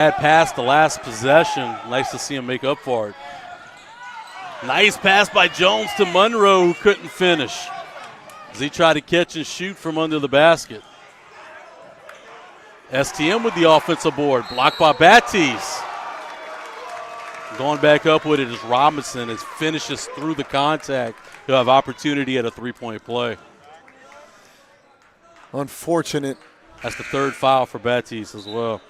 Had passed the last possession. Nice to see him make up for it. Nice pass by Jones to Monroe, who couldn't finish as he tried to catch and shoot from under the basket. STM with the offensive board, blocked by Baptiste. Going back up with it is Robinson as finishes through the contact. He'll have opportunity at a three-point play. Unfortunate. That's the third foul for Baptiste as well.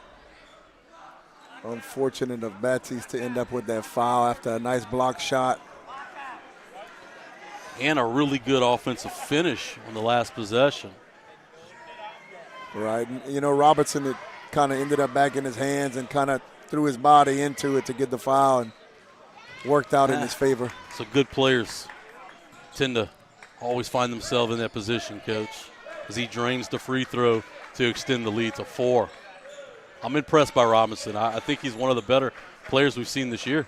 Unfortunate of Baptiste to end up with that foul after a nice block shot. And a really good offensive finish on the last possession. Right. You know, Robertson, it kind of ended up back in his hands and kind of threw his body into it to get the foul and worked out in his favor. So good players tend to always find themselves in that position, Coach, as he drains the free throw to extend the lead to 4. I'm impressed by Robinson. I think he's one of the better players we've seen this year.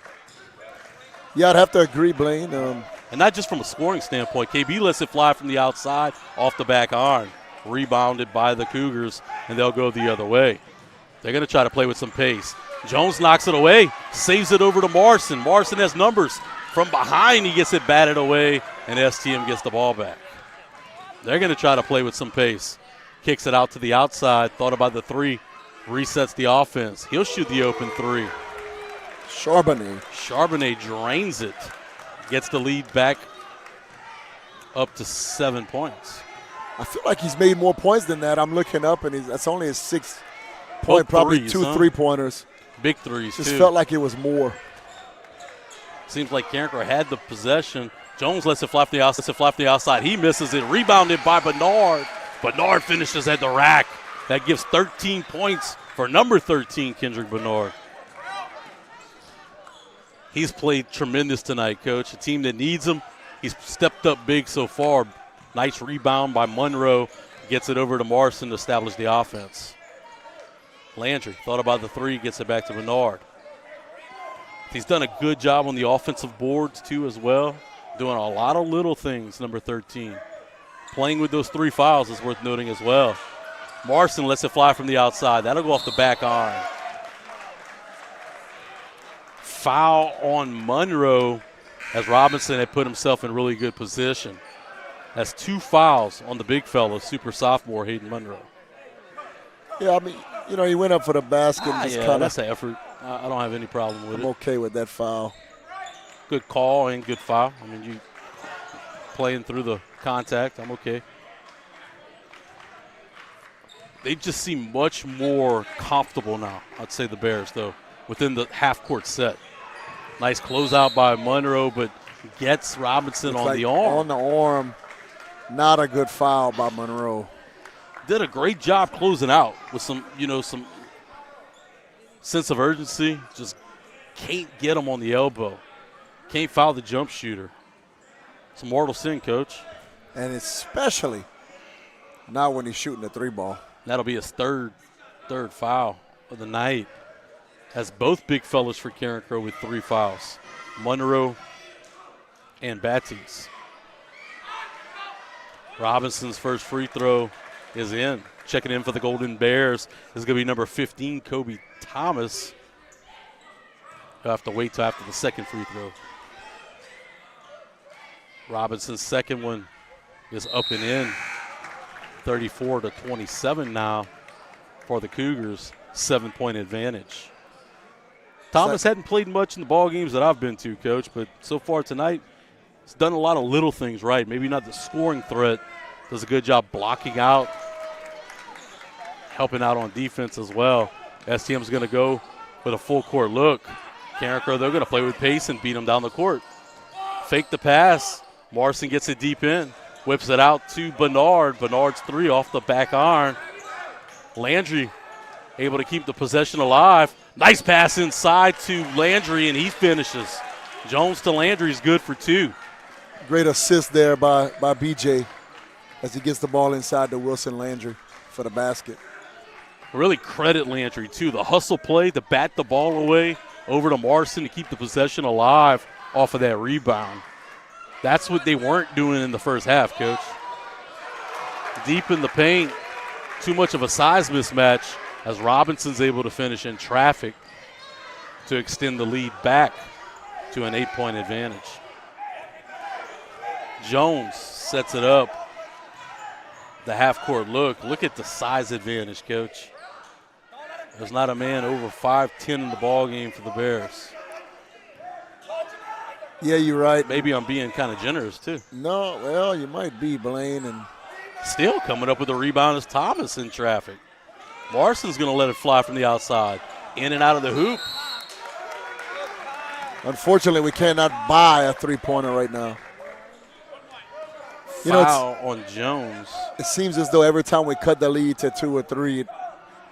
Yeah, I'd have to agree, Blaine. And not just from a scoring standpoint. KB lets it fly from the outside off the back iron. Rebounded by the Cougars, and they'll go the other way. They're going to try to play with some pace. Jones knocks it away, saves it over to Marson. Marson has numbers. From behind, he gets it batted away, and STM gets the ball back. They're going to try to play with some pace. Kicks it out to the outside, thought about the three, resets the offense. He'll shoot the open three. Charbonnet drains it, gets the lead back up to 7 points. I feel like he's made more points than that. I'm looking up, and that's only his 6th point, probably threes, 2 3-pointers. Big threes, Just too. felt like it was more. Seems like Carencro had the possession. Jones lets it fly from the outside. He misses it. Rebounded by Bernard. Bernard finishes at the rack. That gives 13 points for number 13, Kendrick Bernard. He's played tremendous tonight, Coach. A team that needs him. He's stepped up big so far. Nice rebound by Monroe. Gets it over to Marson to establish the offense. Landry thought about the three, gets it back to Bernard. He's done a good job on the offensive boards, too, as well. Doing a lot of little things, number 13. Playing with those 3 fouls is worth noting as well. Marson lets it fly from the outside. That'll go off the back iron. Foul on Monroe as Robinson had put himself in really good position. That's 2 fouls on the big fella, super sophomore Hayden Monroe. Yeah, I mean, you know, he went up for the basket. And just yeah, that's an effort. I don't have any problem with it. I'm okay with that foul. Good call and good foul. I mean, you playing through the contact, I'm okay. They just seem much more comfortable now, I'd say the Bears, though, within the half-court set. Nice closeout by Monroe, but gets Robinson on the arm. On the arm. Not a good foul by Monroe. Did a great job closing out with some sense of urgency. Just can't get him on the elbow. Can't foul the jump shooter. It's a mortal sin, Coach. And especially not when he's shooting the 3-ball. That'll be his third foul of the night. Has both big fellas for Carencro with 3 fouls. Monroe and Baptiste. Robinson's first free throw is in. Checking in for the Golden Bears is going to be number 15, Kobe Thomas. He'll have to wait till after the second free throw. Robinson's second one is up and in. 34-27 now for the Cougars. 7-point advantage. Thomas hadn't played much in the ball games that I've been to, Coach, but so far tonight, he's done a lot of little things right. Maybe not the scoring threat. Does a good job blocking out, helping out on defense as well. STM's going to go with a full-court look. Carencro, they're going to play with pace and beat him down the court. Fake the pass. Marson gets it deep in. Whips it out to Bernard. Bernard's 3 off the back iron. Landry able to keep the possession alive. Nice pass inside to Landry, and he finishes. Jones to Landry is good for 2. Great assist there by BJ as he gets the ball inside to Wilson Landry for the basket. Really credit Landry, too. The hustle play to bat the ball away over to Marson to keep the possession alive off of that rebound. That's what they weren't doing in the first half, Coach. Deep in the paint, too much of a size mismatch. as Robinson's able to finish in traffic to extend the lead back to an 8-point advantage. Jones sets it up. The half-court look. Look at the size advantage, Coach. There's not a man over 5'10" in the ball game for the Bears. Yeah, you're right. Maybe I'm being kind of generous, too. No, well, you might be, Blaine. And still coming up with a rebound is Thomas in traffic. Larson's going to let it fly from the outside. In and out of the hoop. Unfortunately, we cannot buy a three-pointer right now. Foul on Jones. It seems as though every time we cut the lead to 2 or 3, it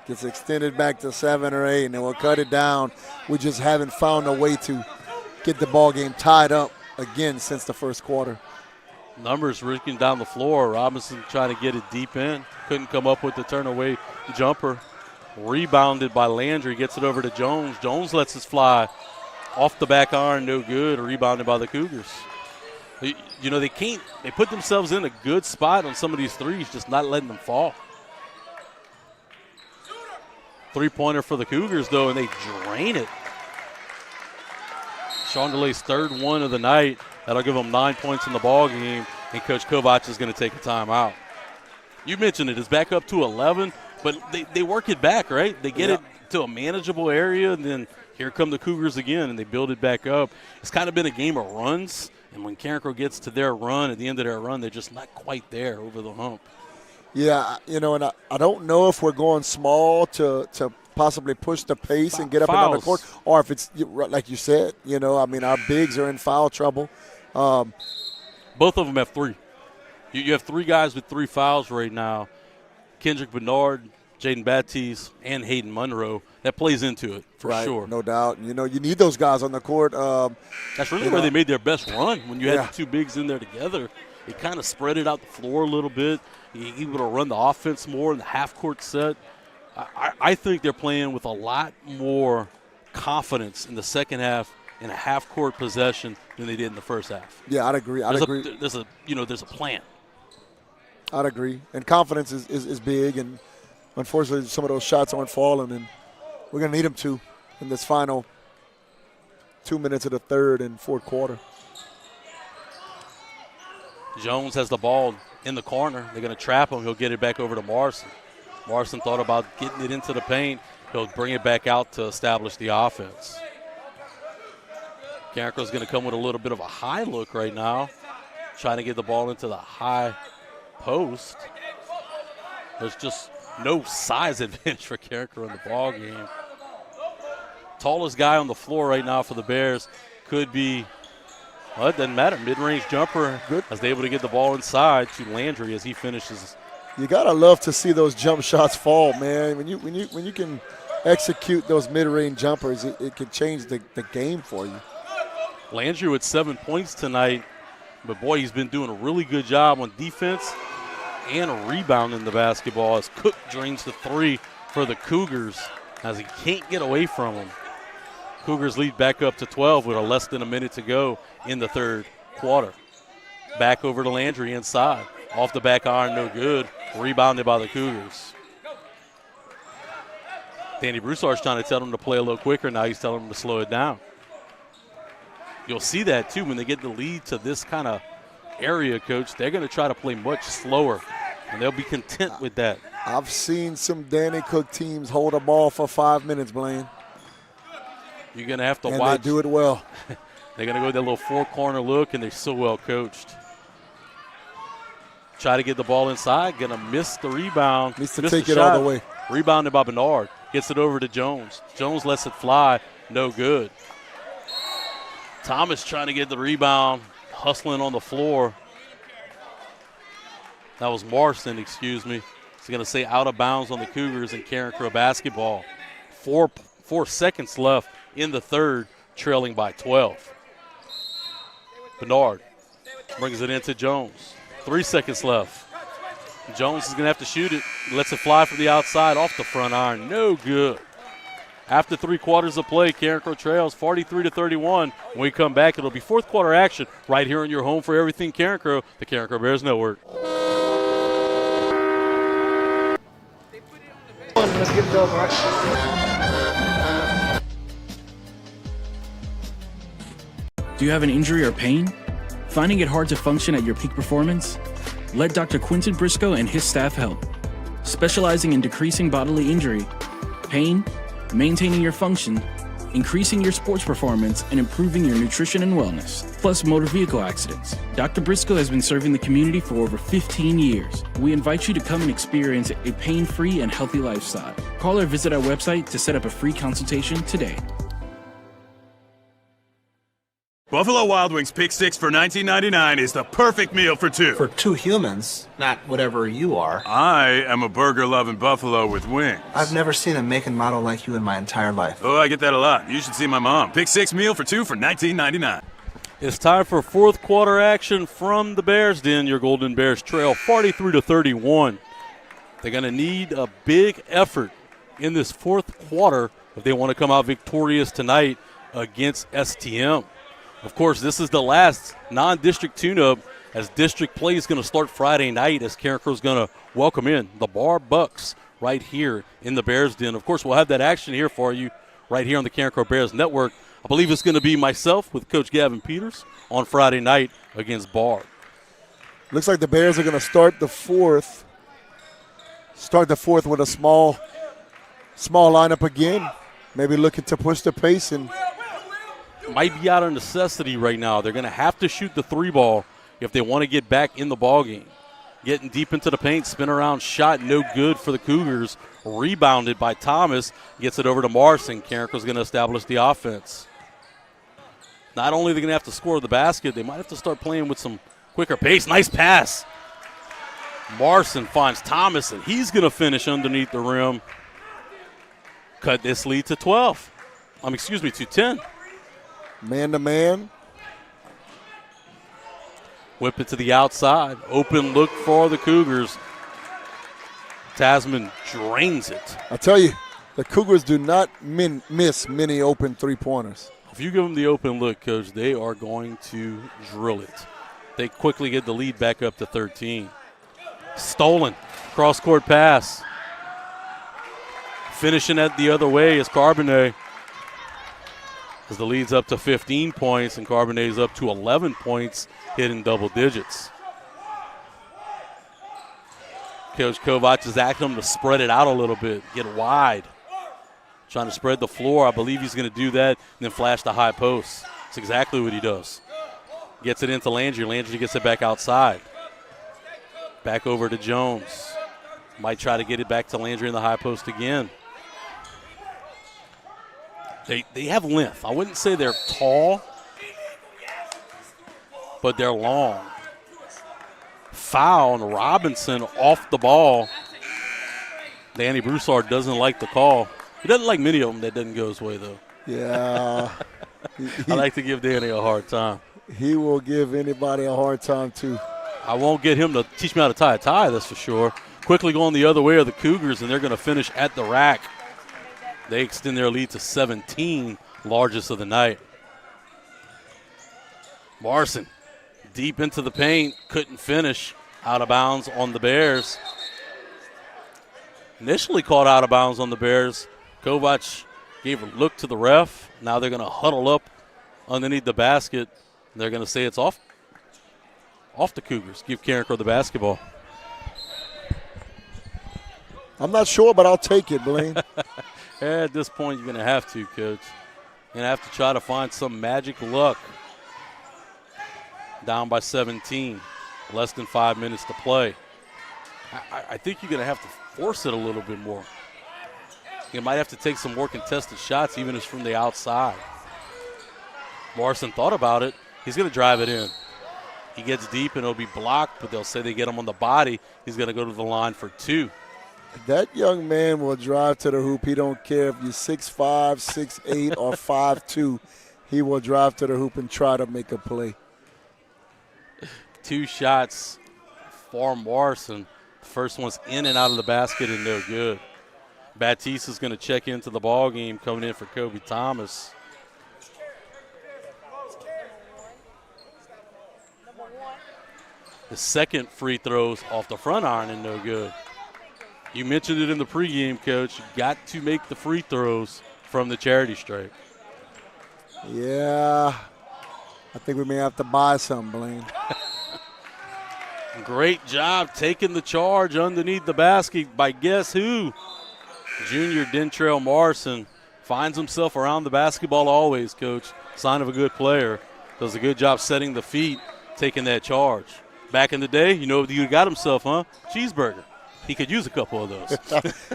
gets extended back to 7 or 8, and then we'll cut it down. We just haven't found a way to get the ball game tied up again since the first quarter. Numbers risking down the floor. Robinson trying to get it deep in. Couldn't come up with the turn-away jumper. Rebounded by Landry. Gets it over to Jones. Jones lets it fly. Off the back iron, no good. Rebounded by the Cougars. You know, they put themselves in a good spot on some of these threes, just not letting them fall. Three-pointer for the Cougars, though, and they drain it. Chandler's third one of the night. That'll give them 9 points in the ball game, and Coach Kovacs is going to take a timeout. You mentioned it. It's back up to 11, but they work it back, right? They get it to a manageable area, and then here come the Cougars again, and they build it back up. It's kind of been a game of runs, and when Carencro gets to their run, at the end of their run, they're just not quite there over the hump. Yeah, you know, and I don't know if we're going small to possibly push the pace and get up and down the court, or if it's like you said, you know, I mean, our bigs are in foul trouble. Both of them have 3. You have 3 guys with 3 fouls right now. Kendrick Bernard, Jaden Baptiste, and Hayden Monroe. That plays into it for sure. No doubt. You know, you need those guys on the court. That's really where they made their best run, when you had the 2 bigs in there together. It kind of spread it out the floor a little bit. You're able to run the offense more in the half-court set. I think they're playing with a lot more confidence in the second half in a half-court possession than they did in the first half. Yeah, I'd agree. There's a plan. I'd agree. And confidence is big, and unfortunately some of those shots aren't falling, and we're going to need them to in this final 2 minutes of the third and fourth quarter. Jones has the ball in the corner. They're going to trap him. He'll get it back over to Marson. Marson thought about getting it into the paint. He'll bring it back out to establish the offense. Carencro's going to come with a little bit of a high look right now, trying to get the ball into the high post. There's just no size advantage for Carencro in the ball game. Tallest guy on the floor right now for the Bears could be, well, it doesn't matter. Mid-range jumper as they're able to get the ball inside to Landry as he finishes. You gotta love to see those jump shots fall, man. When you can execute those mid-range jumpers, it can change the game for you. Landry with 7 points tonight, but boy, he's been doing a really good job on defense and rebounding the basketball as Cook drains the 3 for the Cougars as he can't get away from him. Cougars lead back up to 12 with less than a minute to go in the third quarter. Back over to Landry inside. Off the back iron, no good. Rebounded by the Cougars. Danny Broussard's trying to tell him to play a little quicker. Now he's telling him to slow it down. You'll see that, too, when they get the lead to this kind of area, Coach. They're going to try to play much slower, and they'll be content with that. I've seen some Danny Cook teams hold a ball for 5 minutes, Blaine. You're going to have to watch. And they do it well. They're going to go with that little four-corner look, and they're so well coached. Try to get the ball inside. Going to miss the rebound. Needs to take it all the way. Rebounded by Bernard. Gets it over to Jones. Jones lets it fly. No good. Thomas trying to get the rebound. Hustling on the floor. That was Marston, excuse me. He's going to say out of bounds on the Cougars and Carencro basketball. 4 seconds left in the third, trailing by 12. Bernard brings it into Jones. 3 seconds left. Jones is going to have to shoot it. Lets it fly from the outside off the front iron. No good. After 3 quarters of play, Carencro trails 43-31. When we come back, it'll be fourth quarter action right here on your home for everything Carencro, the Carencro Bears Network. fun. Let's get it over, all right? Do you have an injury or pain? Finding it hard to function at your peak performance? Let Dr. Quinton Briscoe and his staff help. Specializing in decreasing bodily injury, pain, maintaining your function, increasing your sports performance, and improving your nutrition and wellness, plus motor vehicle accidents. Dr. Briscoe has been serving the community for over 15 years. We invite you to come and experience a pain-free and healthy lifestyle. Call or visit our website to set up a free consultation today. Buffalo Wild Wings Pick 6 for $19.99 is the perfect meal for two. For two humans, not whatever you are. I am a burger-loving buffalo with wings. I've never seen a make and model like you in my entire life. Oh, I get that a lot. You should see my mom. Pick 6 meal for two for $19.99. It's time for fourth quarter action from the Bears Den. Your Golden Bears trail 43-31. They're going to need a big effort in this fourth quarter if they want to come out victorious tonight against STM. Of course, this is the last non-district tune-up as district play is going to start Friday night as Carencro is going to welcome in the Bar Bucks right here in the Bears Den. Of course, we'll have that action here for you right here on the Carencro Bears Network. I believe it's going to be myself with Coach Gavin Peters on Friday night against Bar. Looks like the Bears are going to start the fourth. Start the fourth with a small lineup again. Maybe looking to push the pace and might be out of necessity right now. They're going to have to shoot the three ball if they want to get back in the ball game. Getting deep into the paint, spin around shot, no good for the Cougars. Rebounded by Thomas, gets it over to Marson. Carencro's going to establish the offense. Not only are they going to have to score the basket, they might have to start playing with some quicker pace. Nice pass. Marson finds Thomas, and he's going to finish underneath the rim. Cut this lead to 12. To 10. Man-to-man. Whip it to the outside. Open look for the Cougars. Tasman drains it. I tell you, the Cougars do not miss many open three-pointers. If you give them the open look, Coach, they are going to drill it. They quickly get the lead back up to 13. Stolen. Cross-court pass. Finishing it the other way is Carbonet. As the lead's up to 15 points and Carbonet's up to 11 points, hitting double digits. Coach Kovac is asking him to spread it out a little bit, get wide. Trying to spread the floor. I believe he's going to do that and then flash the high post. That's exactly what he does. Gets it into Landry. Landry gets it back outside. Back over to Jones. Might try to get it back to Landry in the high post again. They have length. I wouldn't say they're tall, but they're long. Foul on Robinson off the ball. Danny Broussard doesn't like the call. He doesn't like many of them that doesn't go his way, though. Yeah. I like to give Danny a hard time. He will give anybody a hard time, too. I won't get him to teach me how to tie a tie, that's for sure. Quickly going the other way are the Cougars, and they're going to finish at the rack. They extend their lead to 17, largest of the night. Marson deep into the paint, couldn't finish. Out of bounds on the Bears. Initially called out of bounds on the Bears. Kovac gave a look to the ref. Now they're going to huddle up underneath the basket. They're going to say it's off the Cougars. Give Carencro the basketball. I'm not sure, but I'll take it, Blaine. At this point, you're going to have to, Coach. You're going to have to try to find some magic luck. Down by 17. Less than 5 minutes to play. I think you're going to have to force it a little bit more. You might have to take some more contested shots, even if it's from the outside. Morrison thought about it. He's going to drive it in. He gets deep, and it'll be blocked, but they'll say they get him on the body. He's going to go to the line for two. That young man will drive to the hoop. He don't care if you're 6'5", 6'8", or 5'2". He will drive to the hoop and try to make a play. 2 shots for Morrison. The first one's in and out of the basket and no good. Batiste is going to check into the ball game, coming in for Kobe Thomas. The second free throws off the front iron and no good. You mentioned it in the pregame, Coach. You got to make the free throws from the charity stripe. Yeah, I think we may have to buy some, Blaine. Great job taking the charge underneath the basket by guess who? Junior Dentrell Morrison finds himself around the basketball always, Coach. Sign of a good player. Does a good job setting the feet, taking that charge. Back in the day, you know what he got himself, huh? Cheeseburger. He could use a couple of those.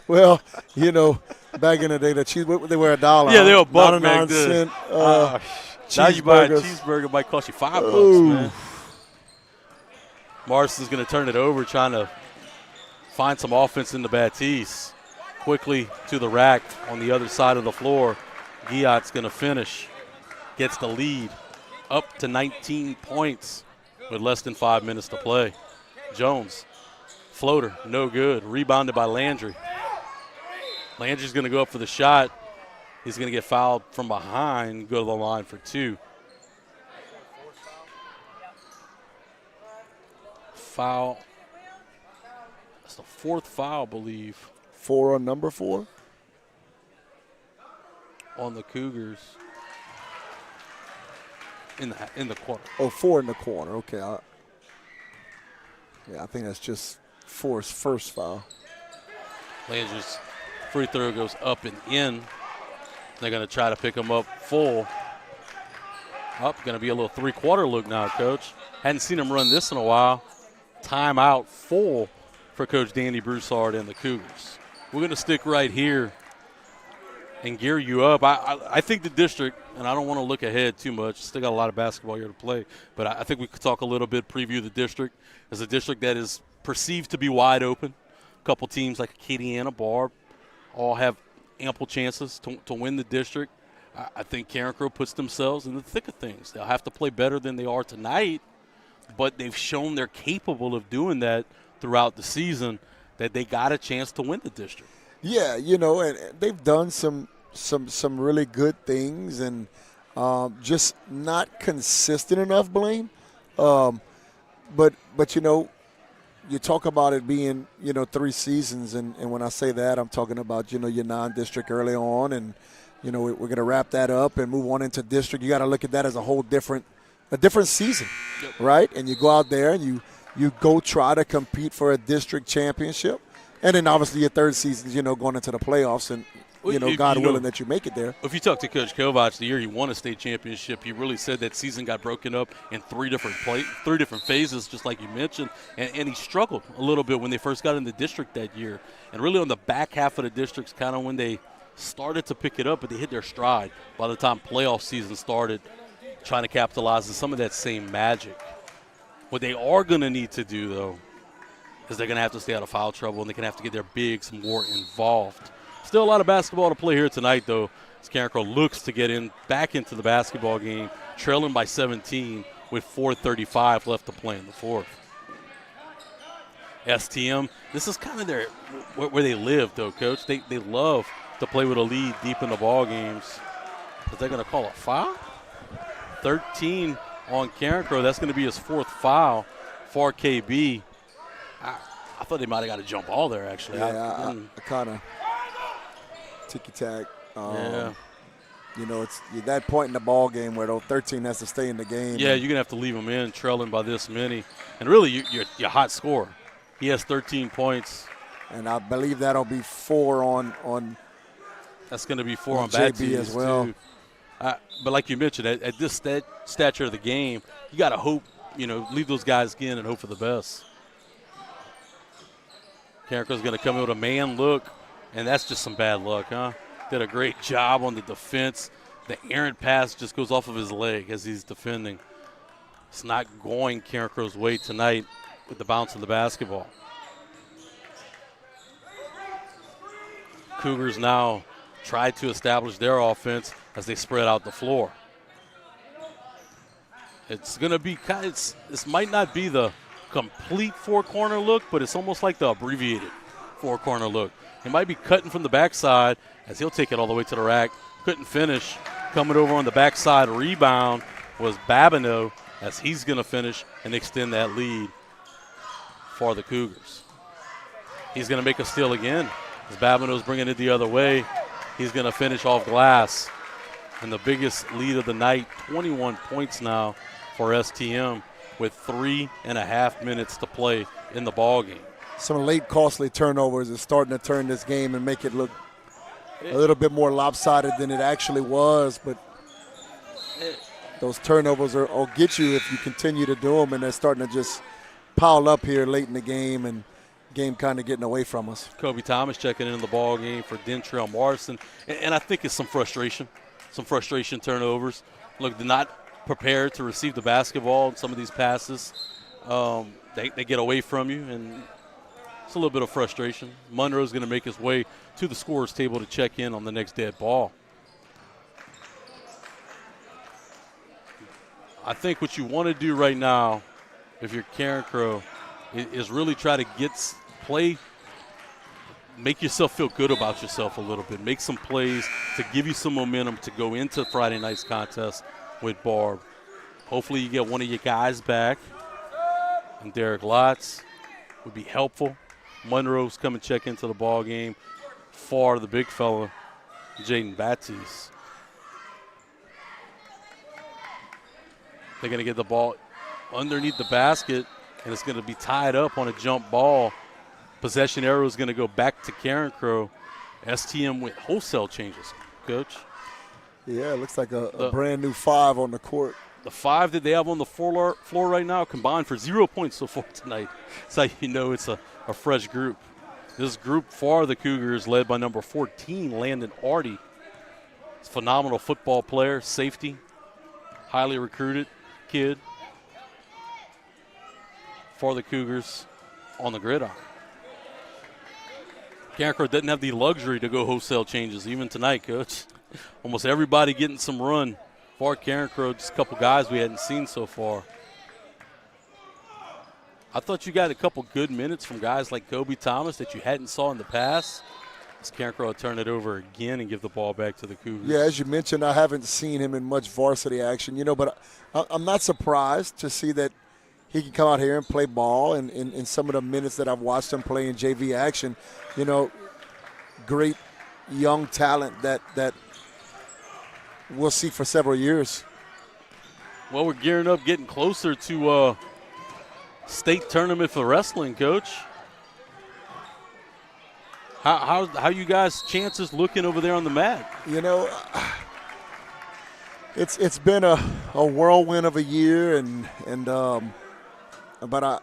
Well, you know, back in the day, the cheese, they were $1. Yeah, they were $1 99 back then. cent, Now you buy a cheeseburgers. cheeseburger, might cost you $5, man. Morrison's going to turn it over, trying to find some offense in the Baptiste. Quickly to the rack on the other side of the floor. Guillot's going to finish. Gets the lead up to 19 points with less than 5 minutes to play. Jones, floater, no good. Rebounded by Landry. Landry's going to go up for the shot. He's going to get fouled from behind, go to the line for 2. Foul. That's the 4th foul, I believe. 4 on number 4? On the Cougars. In the corner. Oh, 4 in the corner. Okay. Yeah, I think that's just 4's first foul. Landry's free throw goes up and in. They're going to try to pick him up full. Up, going to be a little 3-quarter look now, Coach. Hadn't seen him run this in a while. Timeout full for Coach Danny Broussard and the Cougars. We're going to stick right here and gear you up. I think the district, and I don't want to look ahead too much, still got a lot of basketball here to play, but I think we could talk a little bit, preview the district as a district that is perceived to be wide open. A couple teams like Acadiana, Barb, all have ample chances to win the district. I think Carencro puts themselves in the thick of things. They'll have to play better than they are tonight, but they've shown they're capable of doing that throughout the season, that they got a chance to win the district. Yeah, you know, and they've done some really good things, and just not consistent enough, Blaine. But you know, you talk about it being, you know, 3 seasons, and when I say that, I'm talking about, you know, your non-district early on, and you know, we're going to wrap that up and move on into district. You got to look at that as a whole different season, right? And you go out there and you go try to compete for a district championship. And then obviously your 3rd season, you know, going into the playoffs, and, you know, God willing that you make it there. If you talk to Coach Kovac, the year he won a state championship, he really said that season got broken up in 3 different phases, just like you mentioned. And he struggled a little bit when they first got in the district that year. And really on the back half of the district's kind of when they started to pick it up, but they hit their stride by the time playoff season started, trying to capitalize on some of that same magic. What they are going to need to do, though, is they're going to have to stay out of foul trouble, and they're going to have to get their bigs more involved. Still a lot of basketball to play here tonight, though, as Carencro looks to get back into the basketball game, trailing by 17 with 4:35 left to play in the 4th. STM, this is kind of where they live, though, Coach. They love to play with a lead deep in the ball games. Is they going to call a foul? 13 on Carencro. That's going to be his 4th foul for KB. I thought they might have got a jump ball there, actually. Yeah, I kind of ticky-tack. Yeah. You know, it's that point in the ball game where 13 has to stay in the game. Yeah, you're going to have to leave him in, trailing by this many. And really, you're hot scorer. He has 13 points. And I believe that'll be 4 on That's going to be 4 on JB as well. Too. But like you mentioned, at this stature of the game, you got to hope, you know, leave those guys in and hope for the best. Carencro's going to come in with a man look, and that's just some bad luck, huh? Did a great job on the defense. The errant pass just goes off of his leg as he's defending. It's not going Carencro's way tonight with the bounce of the basketball. Cougars now try to establish their offense as they spread out the floor. It's going to be this might not be the complete 4-corner look, but it's almost like the abbreviated 4-corner look. He might be cutting from the backside as he'll take it all the way to the rack. Couldn't finish. Coming over on the backside rebound was Babineau as he's going to finish and extend that lead for the Cougars. He's going to make a steal again. As Babineau's bringing it the other way, he's going to finish off glass. And the biggest lead of the night, 21 points now for STM with 3.5 minutes to play in the ball game. Some late costly turnovers is starting to turn this game and make it look a little bit more lopsided than it actually was. But those turnovers will get you if you continue to do them, and they're starting to just pile up here late in the game, and game kind of getting away from us. Kobe Thomas checking in the ball game for Dentrell Morrison, and I think it's some frustration turnovers. Look, they're not prepared to receive the basketball in some of these passes. They get away from you, and it's a little bit of frustration. Monroe's going to make his way to the scorer's table to check in on the next dead ball. I think what you want to do right now, if you're Carencro, is really try to make yourself feel good about yourself a little bit. Make some plays to give you some momentum to go into Friday night's contest with Barb. Hopefully you get one of your guys back. And Derek Lotz would be helpful. Monroe's come and check into the ball game for the big fella, Jaden Baptiste. They're going to get the ball underneath the basket, and it's going to be tied up on a jump ball. Possession arrow is going to go back to Carencro. STM with wholesale changes, Coach. Yeah, it looks like a brand new 5 on the court. The 5 that they have on the floor right now combined for 0 points so far tonight. That's how you know it's a fresh group. This group for the Cougars led by number 14, Landon Artie. He's a phenomenal football player, safety, highly recruited kid for the Cougars on the gridiron. Carencro doesn't have the luxury to go wholesale changes even tonight, Coach. Almost everybody getting some run for Carencro, just a couple guys we hadn't seen so far. I thought you got a couple good minutes from guys like Kobe Thomas that you hadn't saw in the past. As Carencro will turn it over again and give the ball back to the Cougars. Yeah, as you mentioned, I haven't seen him in much varsity action, but I'm not surprised to see that he can come out here and play ball. And in some of the minutes that I've watched him play in JV action, great young talent that we'll see for several years. Well, we're gearing up, getting closer to state tournament for wrestling, Coach. How you guys' chances looking over there on the mat? It's been a whirlwind of a year, but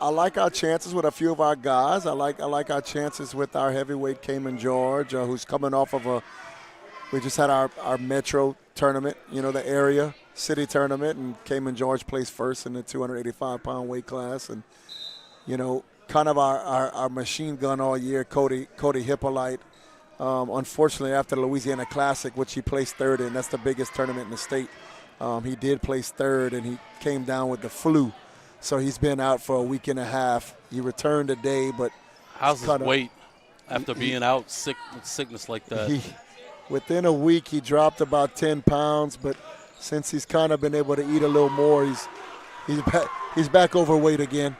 I like our chances with a few of our guys. I like our chances with our heavyweight Cayman George, who's coming off of we just had our Metro tournament, the area city tournament, and Cayman George placed first in the 285-pound weight class. And, kind of our machine gun all year, Cody Hippolyte. Unfortunately, after the Louisiana Classic, which he placed third in, that's the biggest tournament in the state, he did place third, and he came down with the flu. So he's been out for a week and a half. He returned today, but how's his weight after being out with sickness like that? Within a week, he dropped about 10 pounds, but since he's kind of been able to eat a little more, he's back overweight again.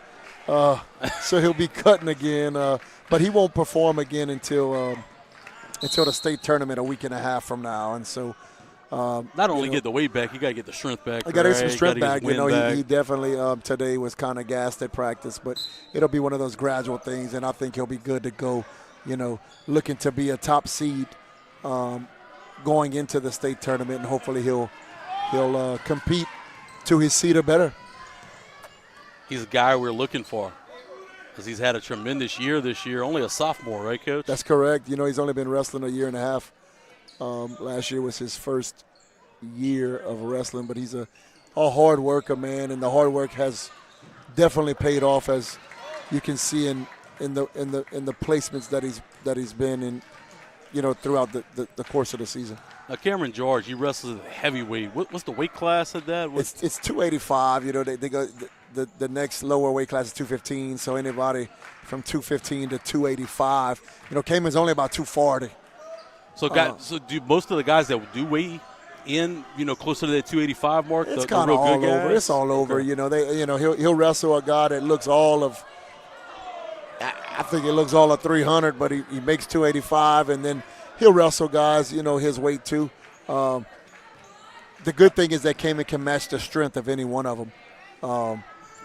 So he'll be cutting again, but he won't perform again until the state tournament a week and a half from now. And so not only get the weight back, you got to get the strength back. I got to get some strength back. He definitely today was kind of gassed at practice, but it'll be one of those gradual things, and I think he'll be good to go, looking to be a top seed going into the state tournament, and hopefully he'll compete to his seed or better. He's a guy we're looking for because he's had a tremendous year this year. Only a sophomore, right, Coach? That's correct. He's only been wrestling a year and a half. Last year was his first year of wrestling, but he's a hard worker, man, and the hard work has definitely paid off, as you can see in the placements that he's been in, throughout the course of the season. Now, Cameron George, he wrestles at heavyweight. What's the weight class at that? It's 285. They go the next lower weight class is 215. So anybody from 215 to 285. Cayman's only about 240. So, so do most of the guys that do weigh in, closer to that 285 mark? It's kind of all over. It's all over. Okay. He'll wrestle a guy that looks all of I think it looks all at 300, but he makes 285, and then he'll wrestle guys, his weight too. The good thing is that Kamen can match the strength of any one of them.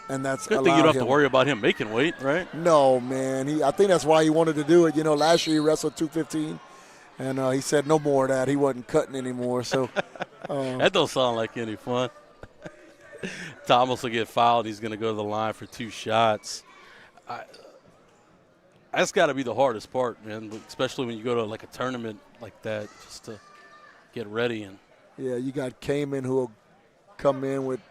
And that's good thing you don't have to worry about him making weight, right? No, man. I think that's why he wanted to do it. Last year he wrestled 215, and he said no more of that. He wasn't cutting anymore. So that don't sound like any fun. Thomas will get fouled. He's going to go to the line for 2 shots. That's got to be the hardest part, man, especially when you go to like a tournament like that, just to get ready. And yeah, you got Kamen who will come in with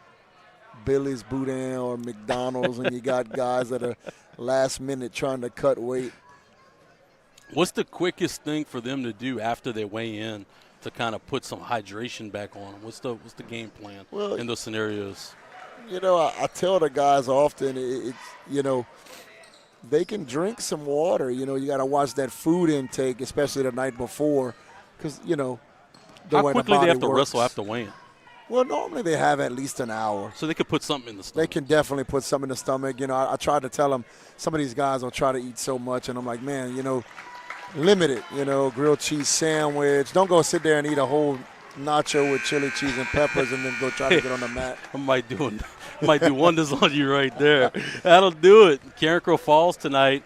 Billy's Boudin or McDonald's, and you got guys that are last minute trying to cut weight. What's the quickest thing for them to do after they weigh in to kind of put some hydration back on them? What's the game plan in those scenarios? I tell the guys often, it's they can drink some water. You got to watch that food intake, especially the night before, because the how way quickly the body they have to works. wrestle after weighing? Well, normally they have at least an hour. So they could put something in the stomach. They can definitely put something in the stomach. I try to tell them some of these guys will try to eat so much, and I'm like, man, limit it. Grilled cheese sandwich. Don't go sit there and eat a whole nacho with chili cheese and peppers and then go try to get on the mat. I might do wonders on you right there. That'll do it. Carencro falls tonight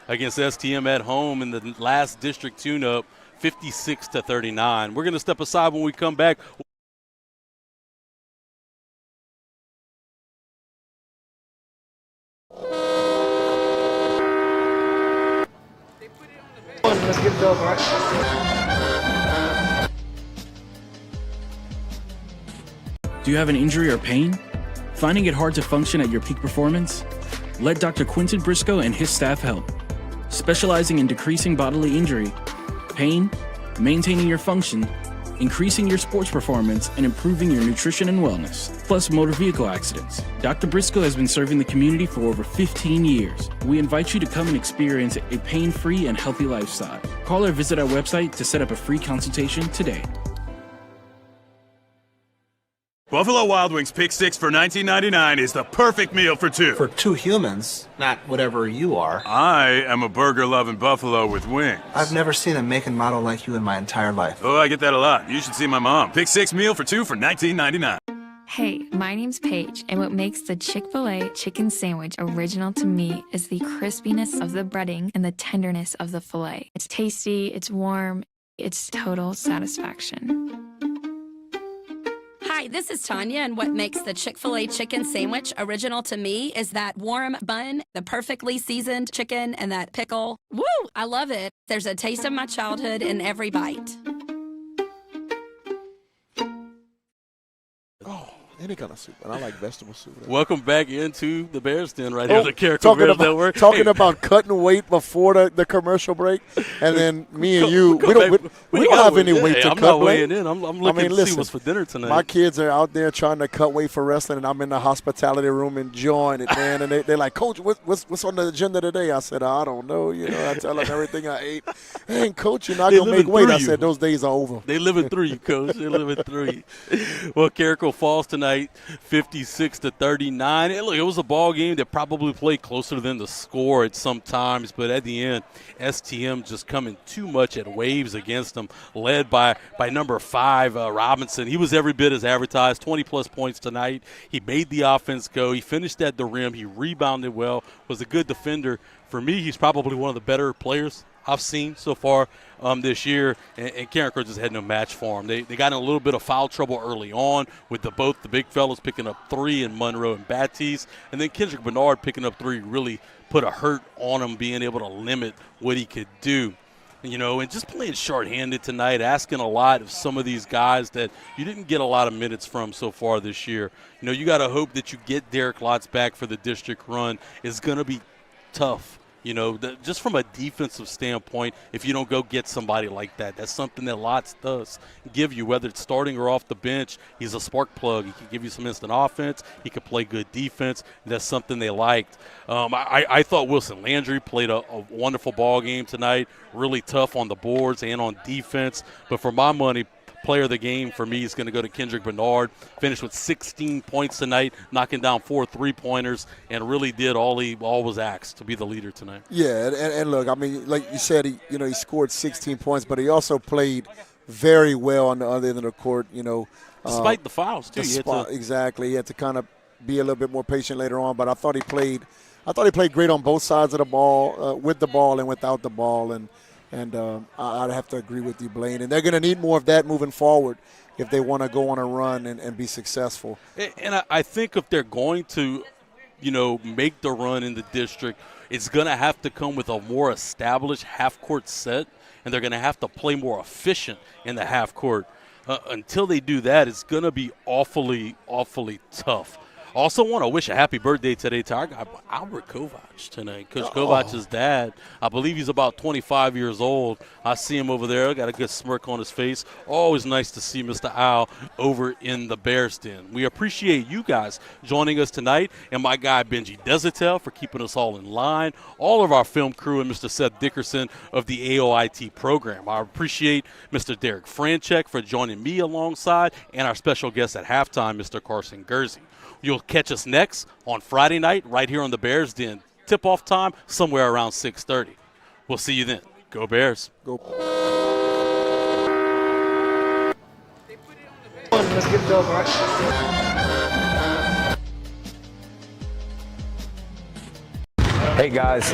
against STM at home in the last district tune-up, 56-39. We're going to step aside when we come back. Let's get it over, right? Do you have an injury or pain? Finding it hard to function at your peak performance? Let Dr. Quinton Briscoe and his staff help. Specializing in decreasing bodily injury, pain, maintaining your function, increasing your sports performance, and improving your nutrition and wellness, plus motor vehicle accidents. Dr. Briscoe has been serving the community for over 15 years. We invite you to come and experience a pain-free and healthy lifestyle. Call or visit our website to set up a free consultation today. Buffalo Wild Wings Pick 6 for $19.99 is the perfect meal for 2. For 2 humans, not whatever you are. I am a burger-loving buffalo with wings. I've never seen a make and model like you in my entire life. Oh, I get that a lot. You should see my mom. Pick 6 meal for 2 for $19.99. Hey, my name's Paige, and what makes the Chick-fil-A chicken sandwich original to me is the crispiness of the breading and the tenderness of the filet. It's tasty, it's warm, it's total satisfaction. Hi, this is Tanya, and what makes the Chick-fil-A chicken sandwich original to me is that warm bun, the perfectly seasoned chicken, and that pickle. Woo! I love it. There's a taste of my childhood in every bite. Any kind of soup, and I like vegetable soup. Welcome back into the Bears Den right here, the Carencro Bears Network. Talking about cutting weight before the commercial break, and then me and you, we don't have any weight to cut. I'm not weighing in. I'm looking to see what's for dinner tonight. My kids are out there trying to cut weight for wrestling, and I'm in the hospitality room enjoying it, man. And they're like, Coach, what's on the agenda today? I said, I don't know. I tell them everything I ate. And Coach, you're not gonna make weight. I said, those days are over. They living through you, Coach. They living through you. Well, Carencro falls tonight, 56-39. And look, it was a ball game that probably played closer than the score at some times, but at the end, STM just coming too much at waves against them, led by number 5, Robinson. He was every bit as advertised, 20-plus points tonight. He made the offense go. He finished at the rim. He rebounded well, was a good defender. For me, he's probably one of the better players I've seen so far this year, and Carencro just had no match for him. They got in a little bit of foul trouble early on with both the big fellas picking up 3 in Monroe and Batiste, and then Kendrick Bernard picking up 3 really put a hurt on him, being able to limit what he could do. And just playing shorthanded tonight, asking a lot of some of these guys that you didn't get a lot of minutes from so far this year. You got to hope that you get Derek Lotz back for the district run. It's going to be tough. Just from a defensive standpoint, if you don't go get somebody like that, that's something that Lotz does give you, whether it's starting or off the bench. He's a spark plug. He can give you some instant offense. He can play good defense. That's something they liked. I thought Wilson Landry played a wonderful ball game tonight, really tough on the boards and on defense. But for my money, player of the game for me is going to go to Kendrick Bernard. Finished with 16 points tonight, knocking down 4 3-pointers, and really did all was asked to be the leader tonight. Yeah, and look, I mean, like you said, he scored 16 points, but he also played very well on the other end of the court. Despite the fouls too. Exactly, he had to kind of be a little bit more patient later on. But I thought he played great on both sides of the ball, with the ball and without the ball, and I'd have to agree with you, Blaine. And they're going to need more of that moving forward if they want to go on a run and be successful. And I think if they're going to, make the run in the district, it's going to have to come with a more established half-court set, and they're going to have to play more efficient in the half-court. Until they do that, it's going to be awfully, awfully tough. Also want to wish a happy birthday today to our guy, Albert Kovac, tonight. Coach Kovac's dad. I believe he's about 25 years old. I see him over there. Got a good smirk on his face. Always nice to see Mr. Al over in the Bears Den. We appreciate you guys joining us tonight, and my guy Benji Desatel for keeping us all in line, all of our film crew, and Mr. Seth Dickerson of the AOIT program. I appreciate Mr. Derek Franchek for joining me alongside, and our special guest at halftime, Mr. Carson Gursey. You'll catch us next on Friday night right here on the Bears Den. Tip-off time somewhere around 6:30. We'll see you then. Go Bears. Go. Let's get it over, right? Hey guys,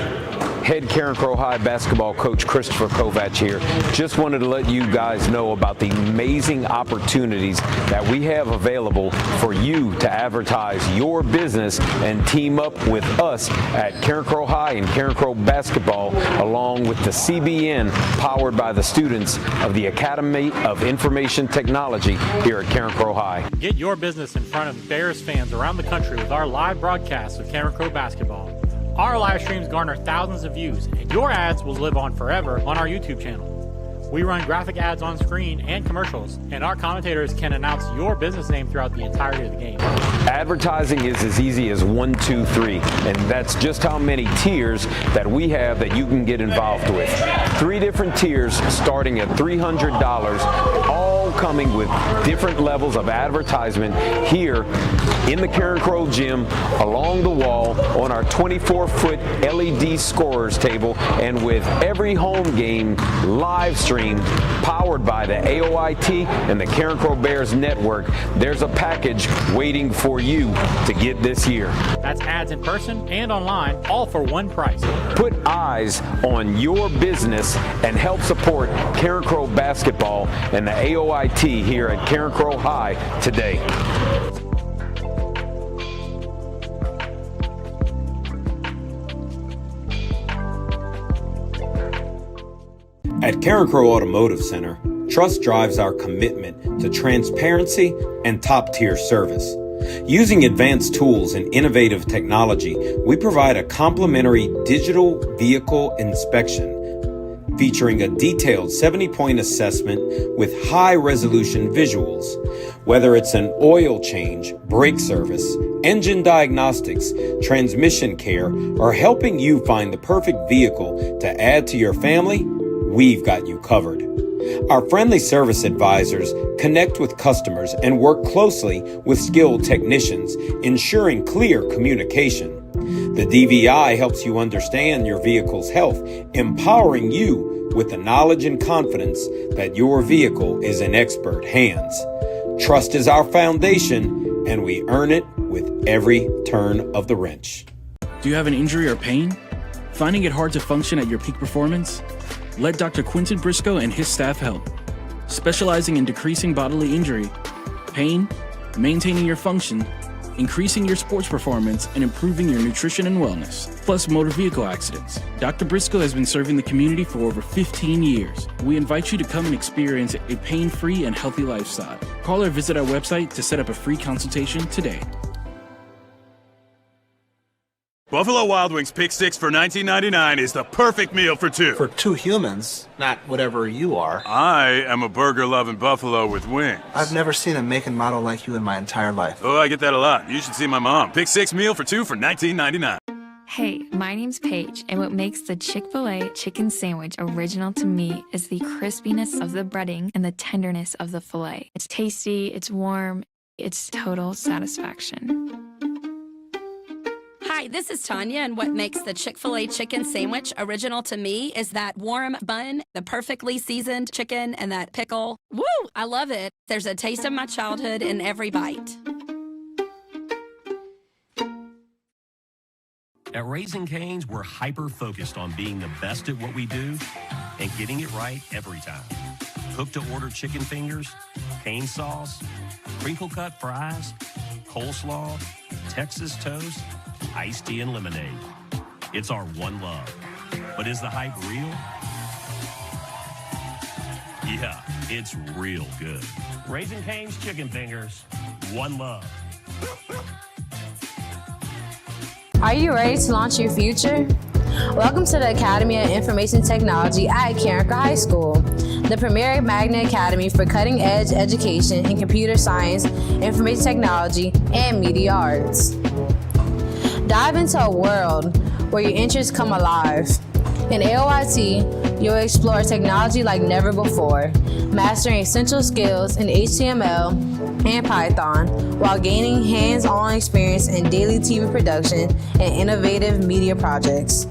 head Carencro High basketball coach Christopher Kovac here. Just wanted to let you guys know about the amazing opportunities that we have available for you to advertise your business and team up with us at Carencro High and Carencro Basketball, along with the CBN powered by the students of the Academy of Information Technology here at Carencro High. Get your business in front of Bears fans around the country with our live broadcasts of Carencro Basketball. Our live streams garner thousands of views, and your ads will live on forever on our YouTube channel. We run graphic ads on screen and commercials, and our commentators can announce your business name throughout the entirety of the game. Advertising is as easy as 1, 2, 3, and that's just how many tiers that we have that you can get involved with. 3 different tiers starting at $300, all coming with different levels of advertisement here in the Carencro gym, along the wall, on our 24-foot LED scorers table, and with every home game live stream powered by the AOIT and the Carencro Bears Network. There's a package waiting for you to get this year. That's ads in person and online, all for one price. Put eyes on your business and help support Carencro Basketball and the AOIT here at Carencro High today. At Carencro Automotive Center, trust drives our commitment to transparency and top-tier service. Using advanced tools and innovative technology, we provide a complimentary digital vehicle inspection featuring a detailed 70-point assessment with high-resolution visuals. Whether it's an oil change, brake service, engine diagnostics, transmission care, or helping you find the perfect vehicle to add to your family, we've got you covered. Our friendly service advisors connect with customers and work closely with skilled technicians, ensuring clear communication. The DVI helps you understand your vehicle's health, empowering you with the knowledge and confidence that your vehicle is in expert hands. Trust is our foundation, and we earn it with every turn of the wrench. Do you have an injury or pain? Finding it hard to function at your peak performance? Let Dr. Quinton Briscoe and his staff help. Specializing in decreasing bodily injury, pain, maintaining your function, increasing your sports performance, and improving your nutrition and wellness, plus motor vehicle accidents. Dr. Briscoe has been serving the community for over 15 years. We invite you to come and experience a pain-free and healthy lifestyle. Call or visit our website to set up a free consultation today. Buffalo Wild Wings Pick 6 for $19.99 is the perfect meal for 2. For 2 humans, not whatever you are. I am a burger-loving buffalo with wings. I've never seen a make and model like you in my entire life. Oh, I get that a lot. You should see my mom. Pick 6 meal for 2 for $19.99. Hey, my name's Paige, and what makes the Chick-fil-A chicken sandwich original to me is the crispiness of the breading and the tenderness of the filet. It's tasty, it's warm, it's total satisfaction. Hi, this is Tanya, and what makes the Chick-fil-A chicken sandwich original to me is that warm bun, the perfectly seasoned chicken, and that pickle. Woo! I love it. There's a taste of my childhood in every bite. At Raising Cane's, we're hyper-focused on being the best at what we do and getting it right every time. Cook-to-order chicken fingers, cane sauce, crinkle-cut fries, coleslaw, Texas toast, iced tea, and lemonade. It's our one love. But is the hype real? Yeah, it's real good. Raising Cane's chicken fingers, one love. Are you ready to launch your future? Welcome to the Academy of Information Technology at Carencro High School, the premier magnet academy for cutting-edge education in computer science, information technology, and media arts. Dive into a world where your interests come alive. In AOIT, you'll explore technology like never before, mastering essential skills in HTML and Python while gaining hands-on experience in daily TV production and innovative media projects.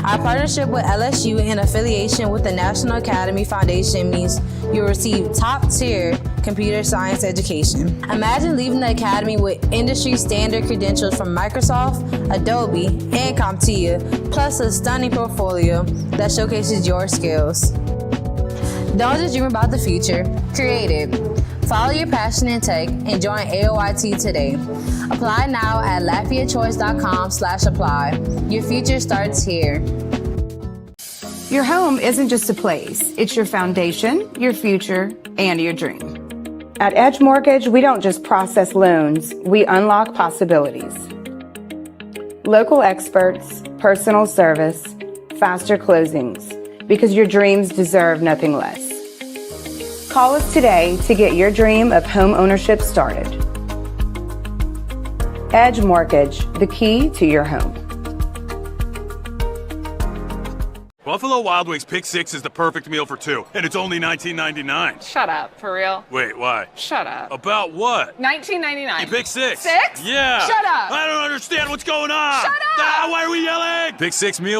Our partnership with LSU and affiliation with the National Academy Foundation means you'll receive top-tier computer science education. Imagine leaving the academy with industry-standard credentials from Microsoft, Adobe, and CompTIA, plus a stunning portfolio that showcases your skills. Don't just dream about the future, create it. Follow your passion in tech and join AOIT today. Apply now at LafayettChoice.com/apply. Your future starts here. Your home isn't just a place. It's your foundation, your future, and your dream. At Edge Mortgage, we don't just process loans, we unlock possibilities. Local experts, personal service, faster closings, because your dreams deserve nothing less. Call us today to get your dream of home ownership started. Edge Mortgage, the key to your home. Buffalo Wild Wings Pick 6 is the perfect meal for two, and it's only $19.99. Shut up, for real? Wait, why? Shut up. About what? $19.99. You pick 6. 6? Yeah. Shut up. I don't understand what's going on. Shut up. Why are we yelling? Pick 6 meal.